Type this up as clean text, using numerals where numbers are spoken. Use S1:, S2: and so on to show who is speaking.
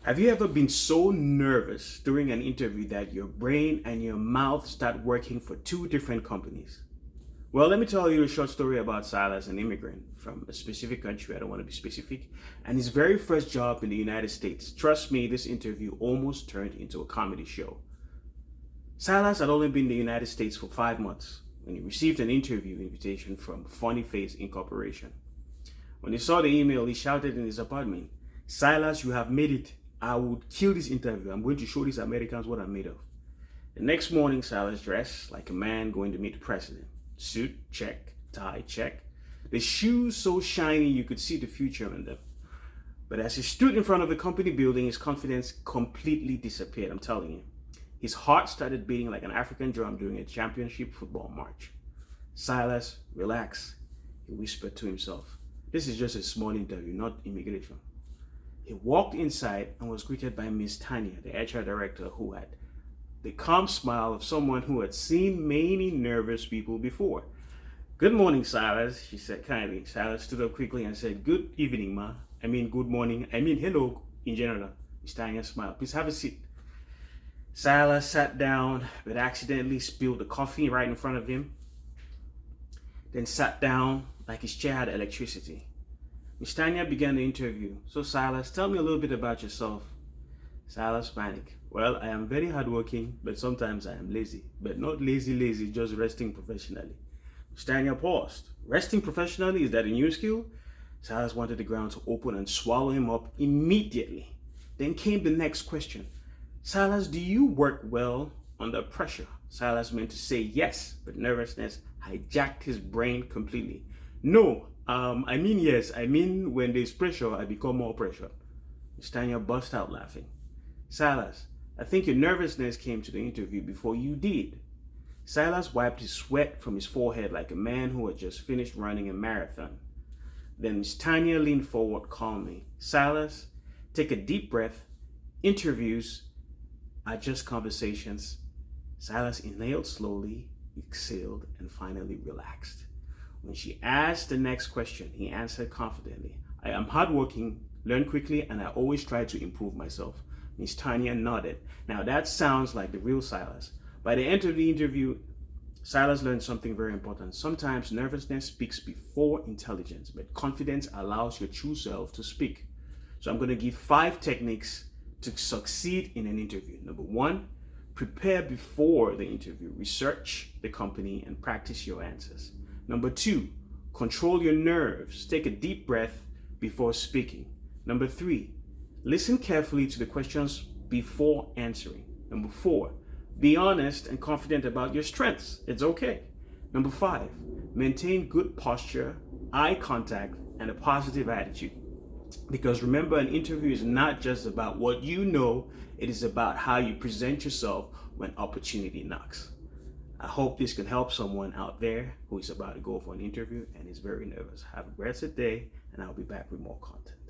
S1: Have you ever been so nervous during an interview that your brain and your mouth start working for two different companies? Well, let me tell you a short story about Silas, an immigrant from a specific country. I don't want to be specific. And his very first job in the United States. Trust me, this interview almost turned into a comedy show. Silas had only been in the United States for 5 months when he received an interview invitation from Funny Face Incorporation. When he saw the email, he shouted in his apartment, "Silas, you have made it. I would kill this interview. I'm going to show these Americans what I'm made of." The next morning, Silas dressed like a man going to meet the president. Suit, check. Tie, check. The shoes so shiny you could see the future in them. But as he stood in front of the company building, his confidence completely disappeared, I'm telling you. His heart started beating like an African drum during a championship football match. "Silas, relax," he whispered to himself. "This is just a small interview, not immigration." He walked inside and was greeted by Miss Tanya, the HR director, who had the calm smile of someone who had seen many nervous people before. "Good morning, Silas," she said kindly. Silas stood up quickly and said, "Good evening, ma. I mean, good morning. I mean, hello in general." Miss Tanya smiled. "Please have a seat." Silas sat down, but accidentally spilled the coffee right in front of him, then sat down like his chair had electricity. Miss Tanya began the interview. "So Silas, tell me a little bit about yourself." Silas panicked. "Well, I am very hardworking, but sometimes I am lazy. But not lazy, just resting professionally." Miss Tanya paused. "Resting professionally, is that a new skill?" Silas wanted the ground to open and swallow him up immediately. Then came the next question. "Silas, do you work well under pressure?" Silas meant to say yes, but nervousness hijacked his brain completely. "No, I mean yes. I mean when there's pressure, I become more pressured." Miss Tanya burst out laughing. "Silas, I think your nervousness came to the interview before you did." Silas wiped his sweat from his forehead like a man who had just finished running a marathon. Then Miss Tanya leaned forward calmly. "Silas, take a deep breath. Interviews are just conversations." Silas inhaled slowly, exhaled, and finally relaxed. When she asked the next question, he answered confidently, "I am hardworking, learn quickly, and I always try to improve myself." Miss Tanya nodded. Now that sounds like the real Silas. By the end of the interview, Silas learned something very important. Sometimes nervousness speaks before intelligence, but confidence allows your true self to speak. So I'm going to give 5 techniques to succeed in an interview. Number 1, prepare before the interview. Research the company and practice your answers. Number 2, control your nerves. Take a deep breath before speaking. Number 3, listen carefully to the questions before answering. Number 4, be honest and confident about your strengths. It's okay. Number 5, maintain good posture, eye contact, and a positive attitude. Because remember, an interview is not just about what you know, it is about how you present yourself when opportunity knocks. I hope this can help someone out there who is about to go for an interview and is very nervous. Have a blessed day, and I'll be back with more content.